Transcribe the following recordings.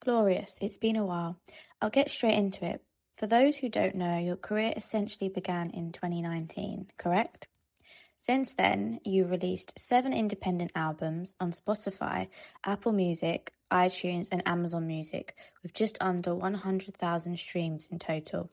Gloryuss, it's been a while. I'll get straight into it. For those who don't know, your career essentially began in 2019, correct? Since then, you released 7 independent albums on Spotify, Apple Music, iTunes, and Amazon Music, with just under 100,000 streams in total.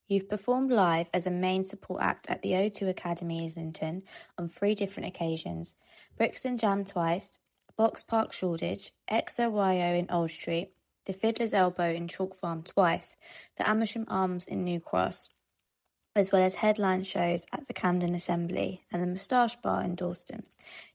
You've performed live as a main support act at the O2 Academy Islington on 3 different occasions: Brixton Jam twice, Box Park Shoreditch, XOYO in Old Street, the Fiddler's Elbow in Chalk Farm twice, the Amersham Arms in New Cross, as well as headline shows at the Camden Assembly and the Moustache Bar in Dalston.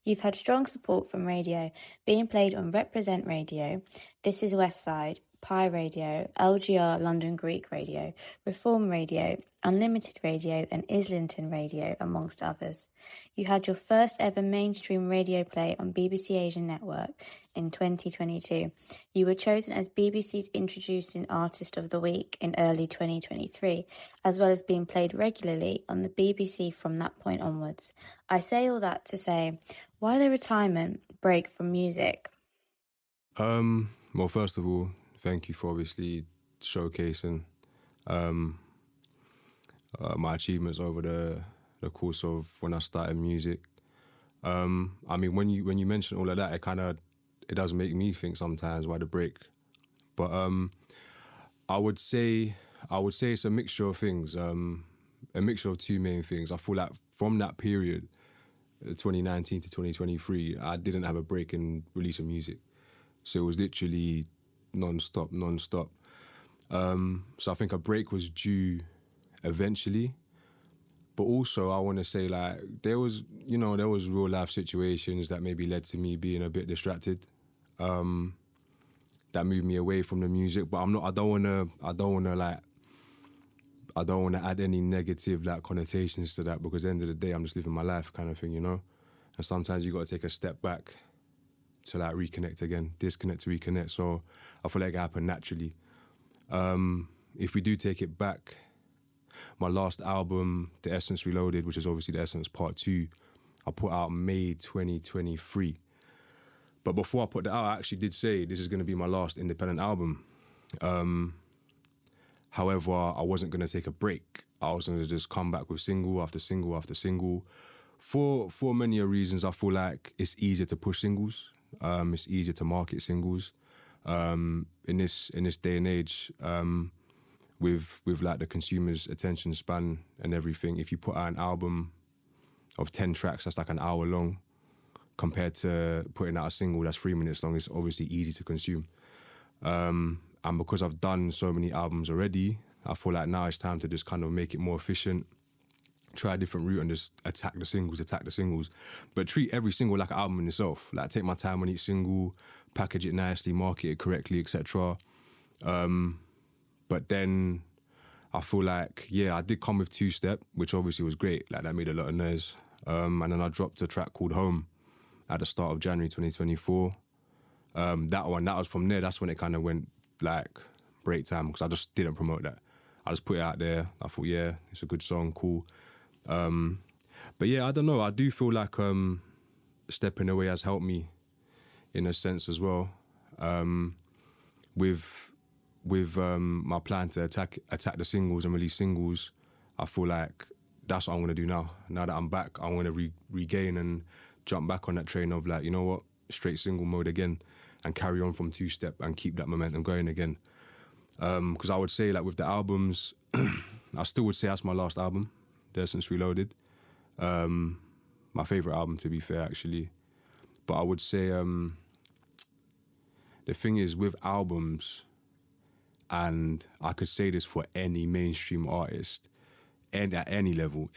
You've had strong support from radio, being played on Represent Radio, This Is Westside, Pi Radio, LGR London Greek Radio, Reform Radio, Unlimited Radio and Islington Radio, amongst others. You had your first ever mainstream radio play on BBC Asian Network in 2022. You were chosen as BBC's Introducing Artist of the Week in early 2023, as well as being played regularly on the BBC from that point onwards. I say all that to say, why the retirement break from music? Well, first of all, thank you for obviously showcasing my achievements over the course of when I started music. I mean, when you mention all of that, it does make me think sometimes why the break. But I would say it's a mixture of things, a mixture of two main things. I feel like from that period, 2019 to 2023, I didn't have a break in releasing music. So it was literally non-stop. So I think a break was due eventually. But also I want to say, like, there was real life situations that maybe led to me being a bit distracted, that moved me away from the music. But I don't want to add any negative like connotations to that, because at the end of the day, I'm just living my life kind of thing, you know? And sometimes you got to take a step back to like reconnect again, disconnect to reconnect. So I feel like it happened naturally. If we do take it back, my last album, The Essence Reloaded, which is obviously The Essence Part 2, I put out May 2023. But before I put that out, I actually did say this is going to be my last independent album. However, I wasn't going to take a break. I was going to just come back with single after single after single. For many reasons, I feel like it's easier to push singles. It's easier to market singles. In this day and age, with like the consumer's attention span and everything, if you put out an album of 10 tracks that's like an hour long, compared to putting out a single that's 3 minutes long, it's obviously easy to consume. And because I've done so many albums already, I feel like now it's time to just kind of make it more efficient, try a different route and just attack the singles. But treat every single like an album in itself. Like, take my time on each single, package it nicely, market it correctly, etc. But then I feel like, yeah, I did come with Two Step, which obviously was great. Like, that made a lot of noise. And then I dropped a track called Home at the start of January 2024. That was from there. That's when it kind of went like break time, because I just didn't promote that. I just put it out there. I thought, yeah, it's a good song, cool. But yeah, I don't know. I do feel like stepping away has helped me in a sense as well. With my plan to attack the singles and release singles, I feel like that's what I'm going to do now. Now that I'm back, I want to regain and jump back on that train of, like, you know what, straight single mode again, and carry on from Two Step and keep that momentum going again. Because I would say, like, with the albums, I still would say that's my last album, The Essence Reloaded. My favourite album, to be fair, actually. But I would say the thing is with albums, and I could say this for any mainstream artist, and at any level,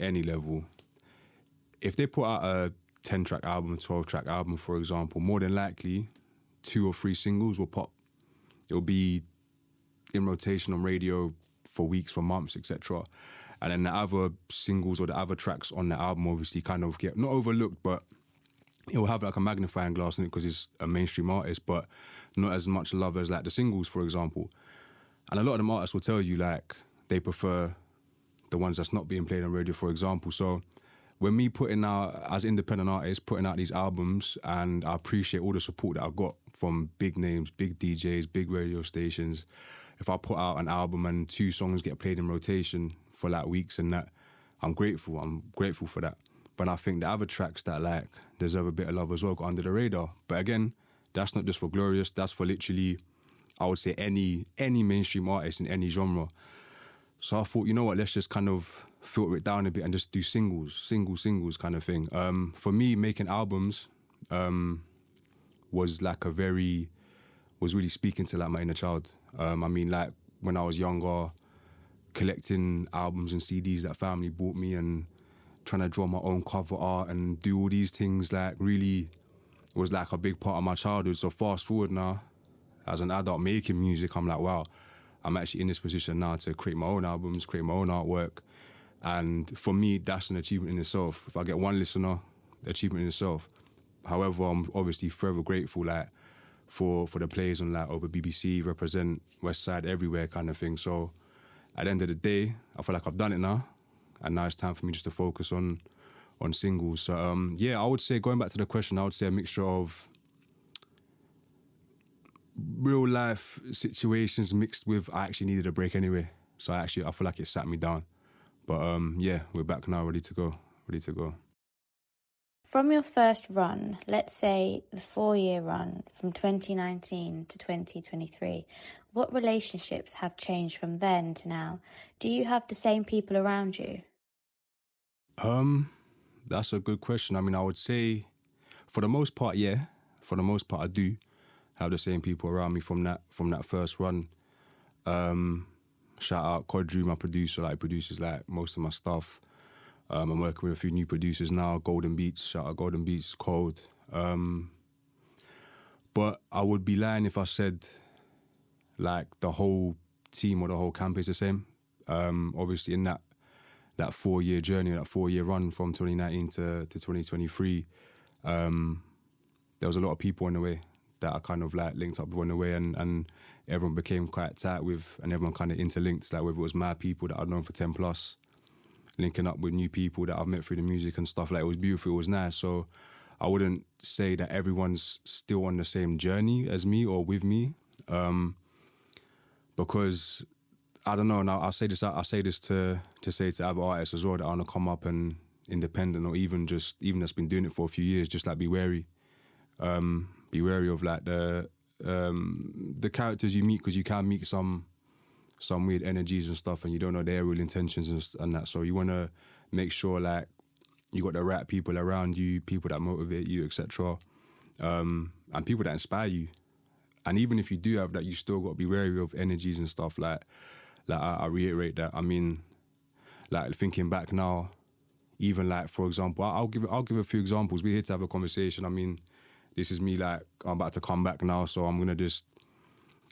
if they put out a 10-track album, 12-track album, for example, more than likely 2 or 3 singles will pop. It'll be in rotation on radio for weeks, for months, etc. And then the other singles or the other tracks on the album obviously kind of get, not overlooked, but it'll have like a magnifying glass in it because it's a mainstream artist, but not as much love as like the singles, for example. And a lot of them artists will tell you, like, they prefer the ones that's not being played on radio, for example. So when me putting out, as independent artists, putting out these albums, and I appreciate all the support that I got from big names, big DJs, big radio stations. If I put out an album and 2 songs get played in rotation for like weeks and that, I'm grateful. I'm grateful for that. But I think the other tracks that like deserve a bit of love as well got under the radar. But again, that's not just for Gloryuss. That's for literally, I would say, any mainstream artist in any genre. So I thought, you know what, let's just kind of filter it down a bit and just do singles kind of thing. For me, making albums was really speaking to like my inner child. I mean, like when I was younger, collecting albums and CDs that family bought me and trying to draw my own cover art and do all these things, like really was like a big part of my childhood. So fast forward now, as an adult making music, I'm like, wow, I'm actually in this position now to create my own albums, create my own artwork. And for me, that's an achievement in itself. If I get one listener, achievement in itself. However, I'm obviously forever grateful like for the players on like over BBC, Represent, West Side, everywhere kind of thing. So at the end of the day, I feel like I've done it now. And now it's time for me just to focus on singles. So yeah, I would say, going back to the question, I would say a mixture of real life situations mixed with I actually needed a break anyway. So I feel like it sat me down. But yeah, we're back now, ready to go. From your first run, let's say the 4-year run from 2019 to 2023, what relationships have changed from then to now? Do you have the same people around you? That's a good question. I mean, I would say for the most part, yeah. For the most part, I do have the same people around me from that first run. Shout out Kodru, my producer, like produces like most of my stuff. I'm working with a few new producers now, Golden Beats, shout out Golden Beats, Cold. But I would be lying if I said like the whole team or the whole camp is the same. Obviously in that 4-year journey, that 4-year run from 2019 to 2023, there was a lot of people on the way that I kind of like linked up with on the way, and everyone became quite tight with, and everyone kind of interlinked, like whether it was my people that I'd known for 10 plus, linking up with new people that I've met through the music and stuff. Like, it was beautiful, it was nice. So I wouldn't say that everyone's still on the same journey as me or with me, because I don't know. Now I say this to say to other artists as well that want to come up and independent, or even that's been doing it for a few years. Just like be wary of like the characters you meet, because you can meet some weird energies and stuff, and you don't know their real intentions and that. So you want to make sure like you got the right people around you, people that motivate you, etc., and people that inspire you. And even if you do have that, you still got to be wary of energies and stuff. Like I reiterate that. I mean, like thinking back now, even like, for example, I'll give a few examples. We're here to have a conversation. I mean, this is me, like, I'm about to come back now, so I'm gonna just,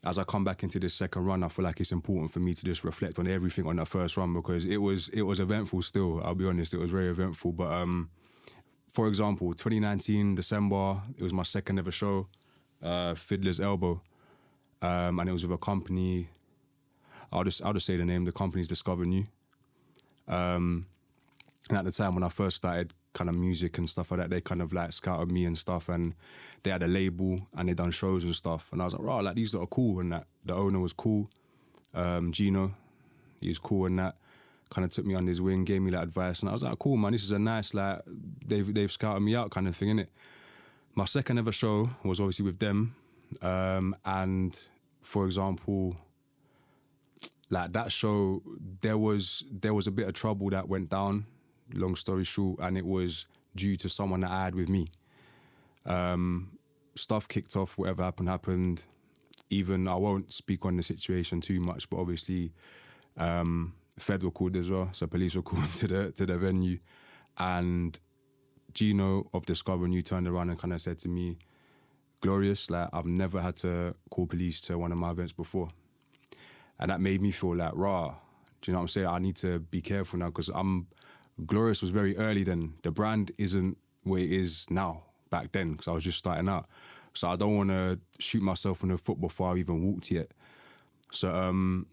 as I come back into this second run, I feel like it's important for me to just reflect on everything on that first run, because it was eventful still. I'll be honest, it was very eventful. But for example, 2019 December, it was my second ever show, Fiddler's Elbow, and it was with a company. I'll just say the name. The company's Discover New. And at the time when I first started kind of music and stuff like that, they kind of like scouted me and stuff, and they had a label and they done shows and stuff. And I was like, right, like these lot are cool, and that the owner was cool. Gino, he was cool, and that kind of took me under his wing, gave me like advice, and I was like, cool, man, this is a nice, like they've scouted me out kind of thing, innit? My second ever show was obviously with them, and for example, like that show, there was a bit of trouble that went down, long story short, and it was due to someone that I had with me. Stuff kicked off, whatever happened. Even, I won't speak on the situation too much, but obviously Fed were called as well, so police were called to the venue, and Gino of Discover New turned around and kind of said to me, Gloryuss, like, I've never had to call police to one of my events before. And that made me feel like, rah, do you know what I'm saying? I need to be careful now, because Gloryuss was very early then. The brand isn't where it is now, back then, because I was just starting out. So I don't want to shoot myself in the foot before I've even walked yet. So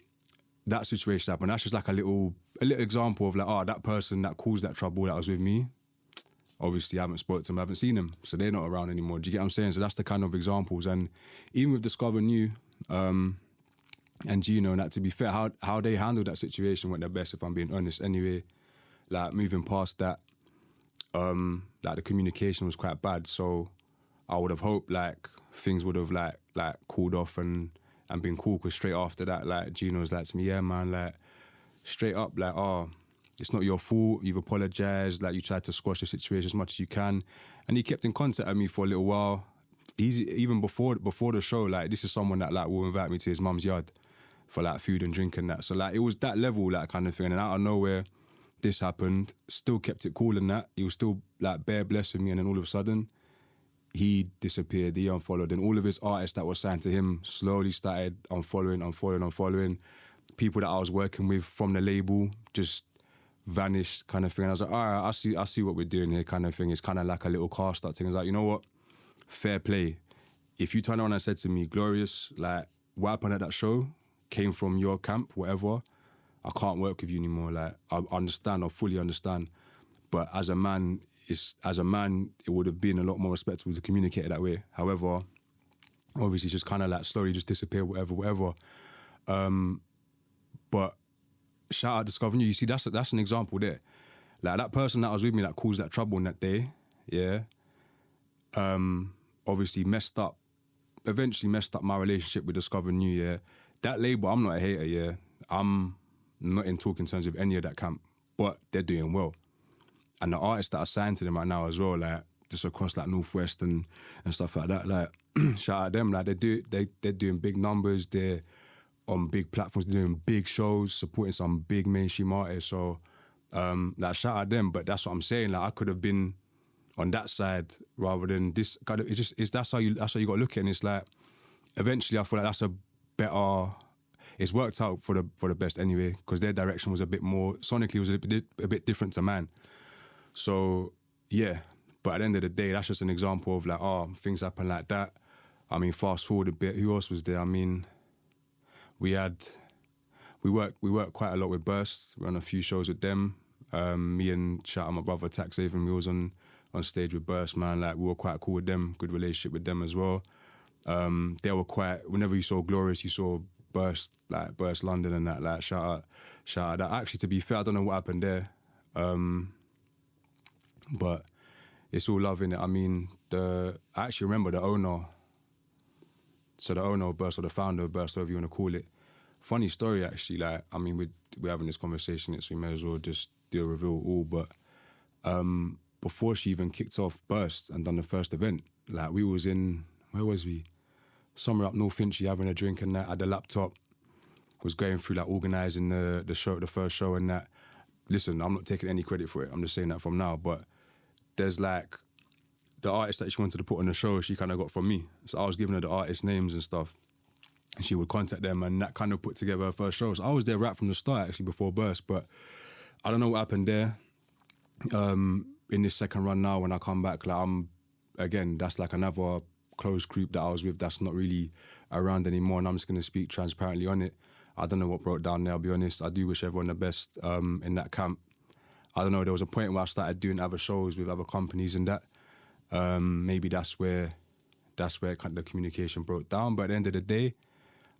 that situation happened. That's just like a little example of like, that person that caused that trouble that was with me, obviously I haven't spoken to them, I haven't seen them, so they're not around anymore. Do you get what I'm saying? So that's the kind of examples. And even with Discover New and Gino, and that, to be fair, how they handled that situation went their best, if I'm being honest. Anyway, like moving past that, like the communication was quite bad. So I would have hoped like things would have like cooled off and been cool. Because straight after that, like Gino was like to me, yeah man, like straight up, like, oh, it's not your fault, you've apologised, like you tried to squash the situation as much as you can. And he kept in contact with me for a little while. Even before the show, like this is someone that like will invite me to his mum's yard for like food and drink and that. So like it was that level, like kind of thing. And out of nowhere, this happened, still kept it cool and that. He was still like bare blessed with me, and then all of a sudden, he disappeared, he unfollowed. And all of his artists that were signed to him slowly started unfollowing. People that I was working with from the label just vanished, kind of thing. And I was like, all right, I see what we're doing here, kind of thing. It's kind of like a little car start thing. I was like, you know what? Fair play. If you turn around and said to me, Gloryuss, like, what happened at that show came from your camp, whatever, I can't work with you anymore. Like, I fully understand. But as a man, it would have been a lot more respectful to communicate it that way. However, obviously, just kind of like slowly just disappear, whatever. But shout out Discover New. You see, that's an example there. Like that person that was with me that caused that trouble on that day, yeah, obviously eventually messed up my relationship with Discover New, yeah. That label, I'm not a hater, yeah. I'm not in talking terms with any of that camp, but they're doing well. And the artists that are signed to them right now as well, like just across like Northwest and stuff like that, like shout out them, like they're doing big numbers, they're on big platforms, they're doing big shows, supporting some big mainstream artists. So like shout out them, but that's what I'm saying. Like I could have been on that side rather than this. That's how you got to look at it. And it's like eventually I feel like that's a better. It's worked out for the best anyway, because their direction was a bit more sonically, was a bit different to mine. So yeah, but at the end of the day, that's just an example of like, oh, things happen like that. I mean, fast forward a bit, who else was there? I mean, we worked quite a lot with Burst. We were on a few shows with them. Me and shout out my brother Tax Haven, we was on stage with Burst, man. Like we were quite cool with them, good relationship with them as well. They were quite, whenever you saw Gloryuss, you saw Burst London and that, like shout out that. Actually, to be fair, I don't know what happened there. But it's all love in it. I mean, I actually remember the owner. So the owner of Burst, or the founder of Burst, whatever you want to call it. Funny story, actually. Like, I mean, we're having this conversation, so we may as well just do a reveal all. But before she even kicked off Burst and done the first event, like we was in, where was we? Somewhere up North Finchley, having a drink and that. Had the laptop, was going through like organising the show, the first show and that. Listen, I'm not taking any credit for it. I'm just saying that from now. But there's like the artists that she wanted to put on the show, she kind of got from me. So I was giving her the artist names and stuff, and she would contact them, and that kind of put together her first show. So I was there right from the start, actually, before Burst. But I don't know what happened there. In this second run now, when I come back, like again, that's like another close group that I was with that's not really around anymore, and I'm just going to speak transparently on it. I don't know what broke down there, I'll be honest. I do wish everyone the best in that camp. I don't know, there was a point where I started doing other shows with other companies and that. Maybe that's where kind of the communication broke down. But at the end of the day,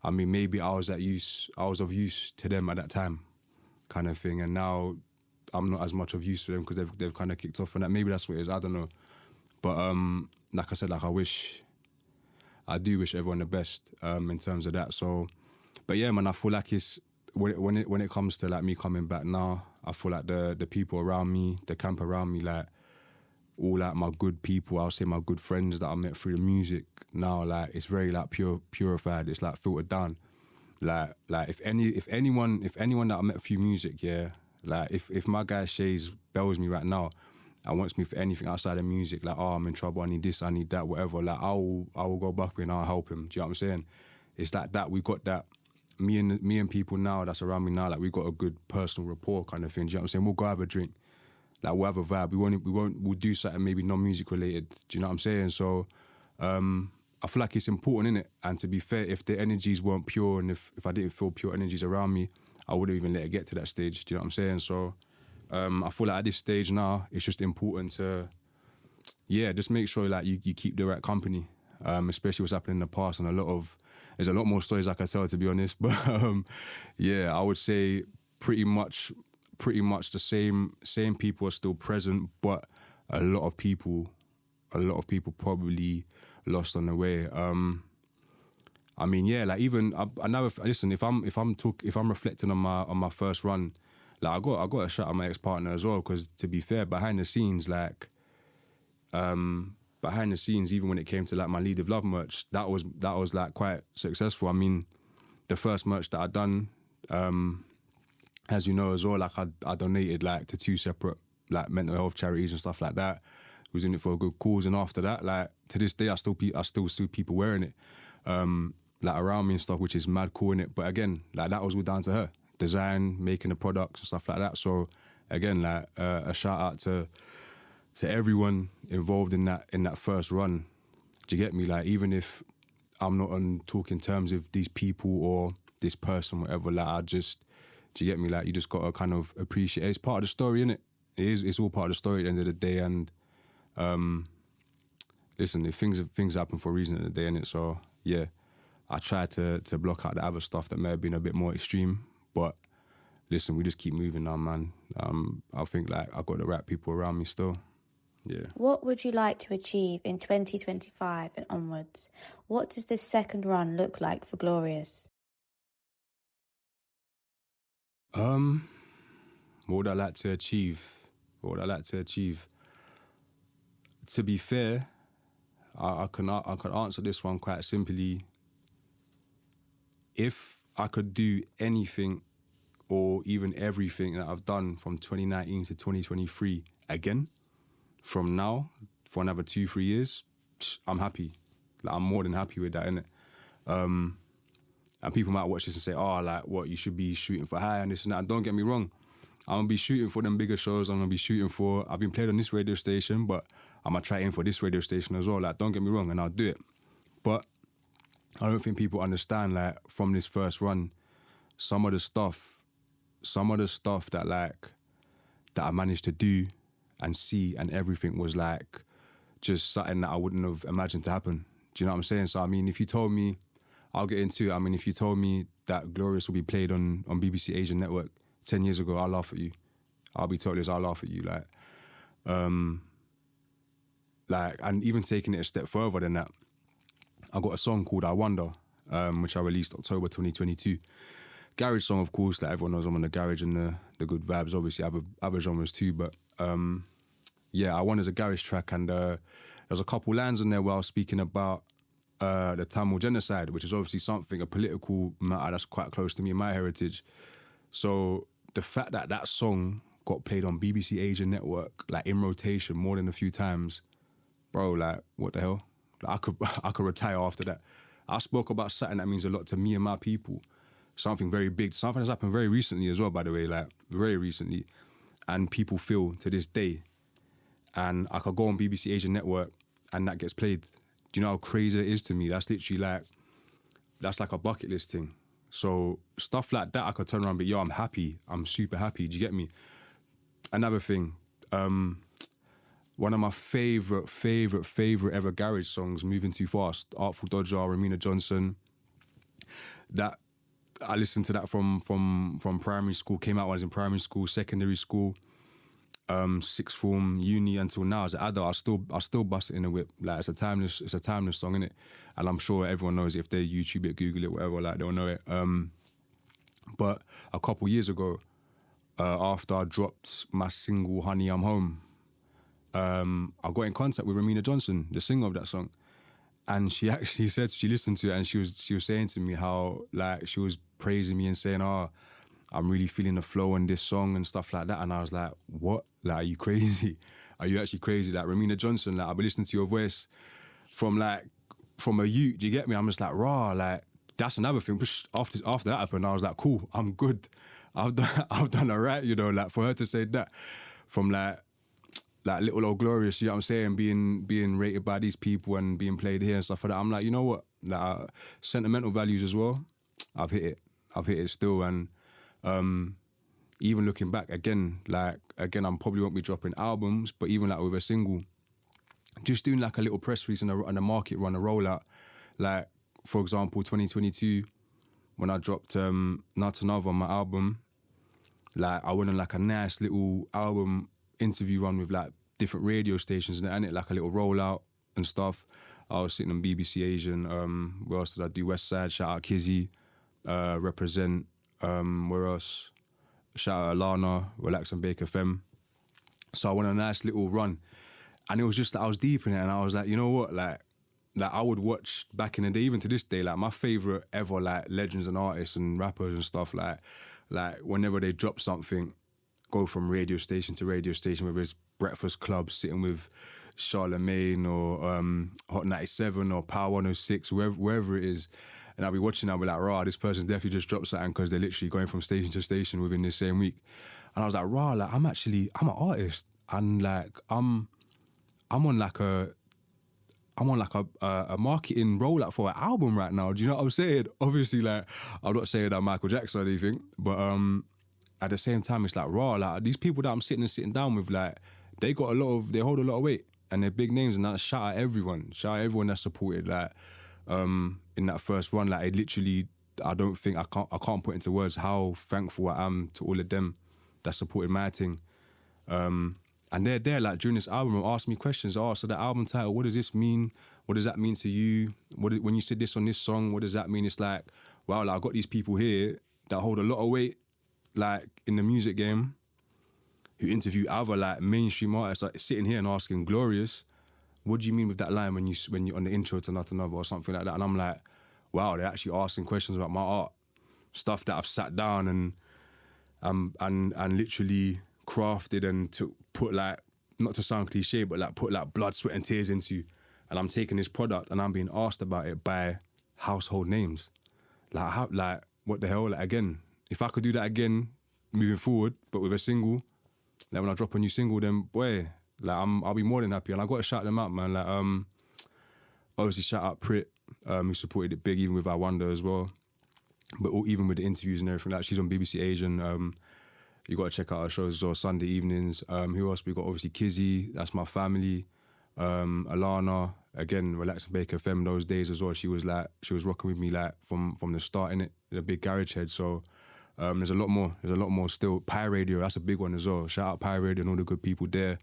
I mean, maybe I was of use to them at that time, kind of thing. And now I'm not as much of use to them because they've kind of kicked off on that. Maybe that's what it is, I don't know. But like I said, like I do wish everyone the best in terms of that. So, but yeah, man, I feel like it's, when it comes to like me coming back now, I feel like the people around me, the camp around me, like all like my good people, I'll say my good friends that I met through the music now, like it's very like purified, it's like filtered down. Like if anyone that I met through music, yeah, like if my guy Shays bells me right now and wants me for anything outside of music, like, oh, I'm in trouble, I need this, I need that, whatever, like I will go back and I'll help him. Do you know what I'm saying? It's like that, we got that, me and people now that's around me now, like we got a good personal rapport kind of thing. Do you know what I'm saying? We'll go have a drink, like we'll have a vibe. We'll do something maybe non-music related. Do you know what I'm saying? So I feel like it's important, innit? And to be fair, if the energies weren't pure and if I didn't feel pure energies around me, I wouldn't even let it get to that stage. Do you know what I'm saying? So I feel like at this stage now, it's just important to yeah, just make sure like you keep the right company, especially what's happened in the past, and there's a lot more stories I could tell, to be honest. But yeah, I would say pretty much the same people are still present, but a lot of people probably lost on the way. I mean, yeah, like even I never listen. If I'm reflecting on my first run, like I got a shout out my ex partner as well, because to be fair, behind the scenes, even when it came to like my Lead of Love merch, that was like quite successful. I mean, the first merch that I done, as you know as well, like I donated like to 2 separate like mental health charities and stuff like that. Was in it for a good cause, and after that, like to this day, I still see people wearing it, like around me and stuff, which is mad cool in it. But again, like that was all down to her, design, making the products and stuff like that. So again, like a shout out to everyone involved in that first run. Do you get me? Like even if I'm not on talking terms with these people or this person, whatever, like do you get me? Like you just gotta kind of appreciate it. It's part of the story, innit? It's all part of the story at the end of the day. And listen, if things happen for a reason at the day, innit? So yeah, I try to block out the other stuff that may have been a bit more extreme. But listen, we just keep moving now, man. I think like I've got the right people around me still. Yeah. What would you like to achieve in 2025 and onwards? What does this second run look like for Gloryuss? What would I like to achieve? To be fair, I can answer this one quite simply. If I could do anything or even everything that I've done from 2019 to 2023 again, from now for another 2-3 years, I'm happy. Like I'm more than happy with that, innit? And people might watch this and say, "Oh, like what? You should be shooting for high and this and that." And don't get me wrong, I'm gonna be shooting for them bigger shows. I've been played on this radio station, but I'm gonna try in for this radio station as well. Like, don't get me wrong, and I'll do it. But I don't think people understand, like, from this first run, some of the stuff that I managed to do and see and everything was like just something that I wouldn't have imagined to happen. Do you know what I'm saying? So I mean, if you told me, I'll get into it. I mean, if you told me that Gloryuss will be played on BBC Asian Network 10 years ago, I'll laugh at you. I'll be totally honest, I'll laugh at you. And even taking it a step further than that, I got a song called I Wonder, which I released October 2022. Garage song, of course, like everyone knows I'm on the garage and the good vibes. Obviously, I have other genres too, but yeah, I Wonder's a garage track, and there's a couple lines in there where I was speaking about the Tamil genocide, which is obviously a political matter that's quite close to me and my heritage. So the fact that that song got played on BBC Asian Network, like in rotation more than a few times, bro, like, what the hell? Like, I could retire after that. I spoke about something that means a lot to me and my people. Something very big. Something that's happened very recently as well, by the way, like, very recently. And people feel to this day. And I could go on BBC Asian Network and that gets played. Do you know how crazy it is to me? That's literally like, that's like a bucket list thing. So stuff like that, I could turn around and be, yo, I'm happy. I'm super happy. Do you get me? Another thing, one of my favorite ever garage songs, Moving Too Fast, Artful Dodger, Ramina Johnson. That I listened to that from primary school. Came out when I was in primary school, secondary school, sixth form, uni, until now. As an adult, I still bust it in the whip. Like it's a timeless song, innit? And I'm sure everyone knows it. If they YouTube it, Google it, whatever, like they'll know it. But a couple years ago, after I dropped my single "Honey I'm Home," I got in contact with Ramina Johnson, the singer of that song, and she actually said she listened to it and she was saying to me how, like, she was praising me and saying, "Oh, I'm really feeling the flow in this song and stuff like that." And I was like, "What? Like, are you crazy? Are you actually crazy?" Like, Ramina Johnson, like, I've been listening to your voice from a youth. Do you get me? I'm just like, raw. Like, that's another thing. After that happened, I was like, cool, I'm good. I've done all right, you know. Like, for her to say that from like little old Gloryuss, you know what I'm saying, being rated by these people and being played here and stuff like that. I'm like, you know what? Like, sentimental values as well. I've hit it still, and even looking back again, I probably won't be dropping albums, but even like with a single, just doing like a little press release and a market run, a rollout. Like, for example, 2022, when I dropped Not Another, my album, like I went on like a nice little album interview run with like different radio stations and it like a little rollout and stuff. I was sitting on BBC Asian. Where else did I do? West Side, shout out Kizzy, Represent. Where else? Shout out Alana, Relax and Bake FM. So I went on a nice little run. And it was just that I was deep in it and I was like, you know what, like I would watch back in the day, even to this day, like my favourite ever like legends and artists and rappers and stuff, like whenever they drop something, go from radio station to radio station, whether it's Breakfast Club, sitting with Charlemagne or Hot 97 or Power 106, wherever it is. And I'll be watching, I'll be like, rah, this person definitely just dropped something because they're literally going from station to station within this same week. And I was like, rah, like I'm an artist. And like I'm on like a marketing rollout for an album right now. Do you know what I'm saying? Obviously, like, I'm not saying that I'm Michael Jackson or anything, but at the same time, it's like, raw, like, these people that I'm sitting down with, like, they hold a lot of weight, and they're big names, and I shout out everyone that supported, like, in that first run, like, it literally, I can't put into words how thankful I am to all of them that supported my thing. And they're there, like, during this album, ask me questions. Oh, so the album title, what does this mean? What does that mean to you? When you said this on this song, what does that mean? It's like, wow, like, I got these people here that hold a lot of weight, like, in the music game, who interview other, like, mainstream artists, like, sitting here and asking, Gloryuss, what do you mean with that line when you're on the intro to Not Another or something like that? And I'm like, wow, they're actually asking questions about my art, stuff that I've sat down and literally crafted and put like, not to sound cliche, but like put like blood, sweat and tears into. And I'm taking this product and I'm being asked about it by household names. Like what the hell? Like, again, if I could do that again moving forward, but with a single, like when I drop a new single, then boy, like I'll be more than happy. And I got to shout them out, man. Like obviously shout out Prit, who supported it big, even with our Wonder as well. But even with the interviews and everything, like she's on BBC Asian. You got to check out our shows as well, Sunday evenings. Who else? We got obviously Kizzy, that's my family. Alana, again, Relax and Bake FM those days as well. She was rocking with me like from the start, in it, a big garage head. So there's a lot more still. Pie Radio, that's a big one as well. Shout out Pie Radio and all the good people there.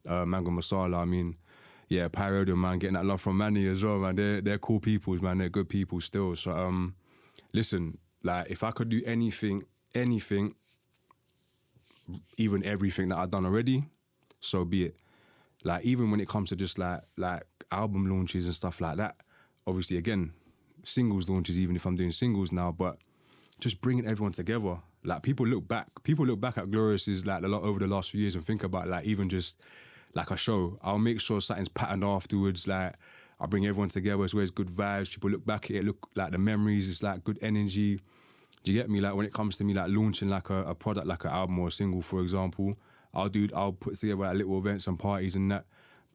Mango Masala, I mean, yeah, Pie Radio, man, getting that love from Manny as well, man. They're cool people, man. They're good people still. So listen, like if I could do anything, even everything that I've done already, so be it. Like even when it comes to just like album launches and stuff like that, obviously again, singles launches, even if I'm doing singles now, but just bringing everyone together. Like people look back at Gloryuss is like a lot over the last few years and think about like even just like a show. I'll make sure something's patterned afterwards. Like I'll bring everyone together. It's always good vibes. People look back at it, look like the memories. It's like good energy. Do you get me? Like when it comes to me like launching like a product, like an album or a single, for example, I'll put together like little events and parties and that.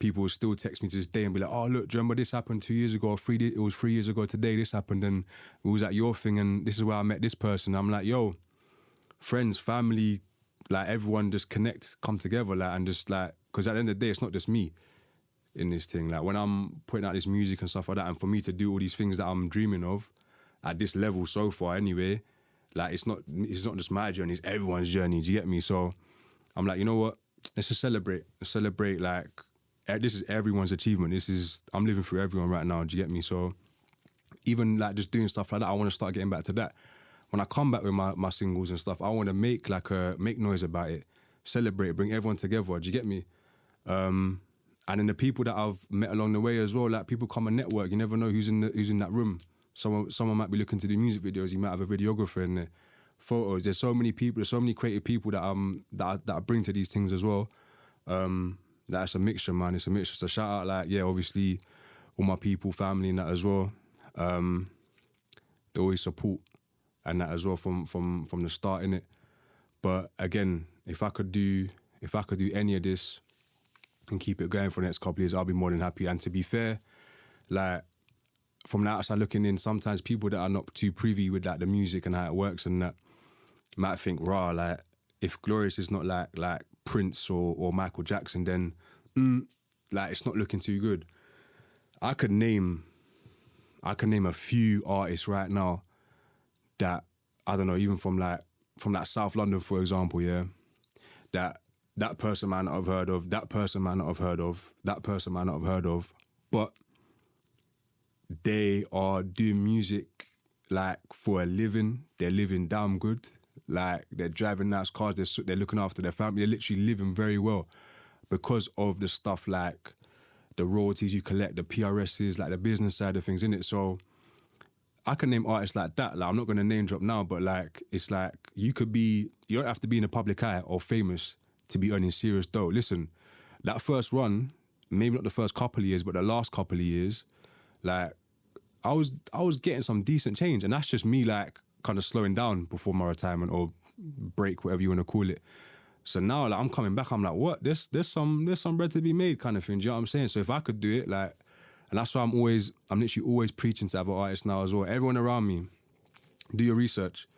People will still text me to this day and be like, oh look, do you remember this happened 2 years ago or it was 3 years ago today, this happened and it was at your thing and this is where I met this person. I'm like, yo, friends, family, like everyone just connect, come together, like, and just like, because at the end of the day, it's not just me in this thing. Like when I'm putting out this music and stuff like that, and for me to do all these things that I'm dreaming of at this level so far anyway, like it's not just my journey, it's everyone's journey. Do you get me? So I'm like, you know what? Let's just celebrate. Let's celebrate. Like this is everyone's achievement. I'm living through everyone right now. Do you get me? So even like just doing stuff like that, I want to start getting back to that. When I come back with my singles and stuff, I want to make noise about it, celebrate, bring everyone together. Do you get me? And then the people that I've met along the way as well, like people come and network. You never know who's in that room. Someone might be looking to do music videos. You might have a videographer in there. Photos. There's so many people. There's so many creative people that I bring to these things as well. That's a mixture, man. It's a mixture. So shout out, like, yeah, obviously all my people, family, and that as well. They always support and that as well from the start, innit? But again, if I could do any of this and keep it going for the next couple of years, I'll be more than happy. And to be fair, like from the outside looking in, sometimes people that are not too privy with like the music and how it works and that might think, rah, like if Gloryuss is not like Prince or Michael Jackson, then like it's not looking too good. I could name a few artists right now that, I don't know, even from like South London, for example, yeah, that person might not have heard of, that person might not have heard of, that person might not have heard of, but they are doing music like for a living. They're living damn good. Like they're driving nice cars. They're looking after their family. They're literally living very well because of the stuff like the royalties you collect, the PRSs, like the business side of things, innit? So I can name artists like that. Like I'm not going to name drop now, but like it's like you don't have to be in the public eye or famous to be earning serious dough. Listen, that first run, maybe not the first couple of years, but the last couple of years, like I was getting some decent change, and that's just me like kind of slowing down before my retirement or break, whatever you want to call it. So now like I'm coming back, I'm like, what? There's some bread to be made, kind of thing. Do you know what I'm saying? So if I could do it, like, and that's why I'm literally always preaching to other artists now as well. Everyone around me, do your research.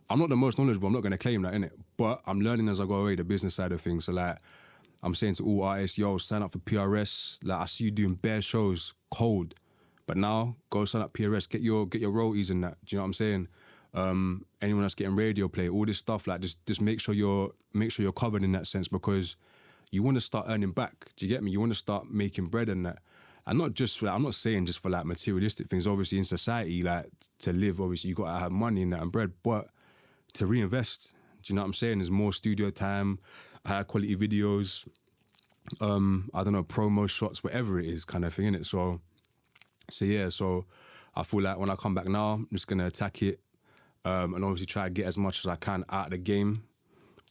I'm not the most knowledgeable. I'm not going to claim that, innit? But I'm learning as I go away, the business side of things. So like, I'm saying to all artists, yo, sign up for PRS. Like I see you doing bare shows, cold. But now, go sign up PRS, get your royalties in that. Do you know what I'm saying? Anyone that's getting radio play, all this stuff, like just make sure you're covered in that sense, because you want to start earning back. Do you get me? You want to start making bread and that. And not just for that, I'm not saying just for like materialistic things. Obviously in society, like to live, obviously you got to have money in that and bread, but to reinvest. Do you know what I'm saying? There's more studio time, higher quality videos, I don't know, promo shots, whatever it is, kind of thing, innit? So yeah, so I feel like when I come back now, I'm just gonna attack it, and obviously try to get as much as I can out of the game.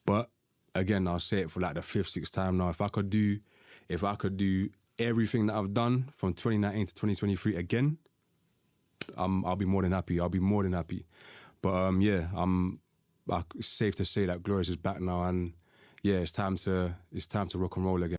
But again, I'll say it for like the 5th, 6th time now. If I could do everything that I've done from 2019 to 2023 again, I'll be more than happy. But yeah, it's safe to say that Gloryuss is back now, and yeah, it's time to rock and roll again.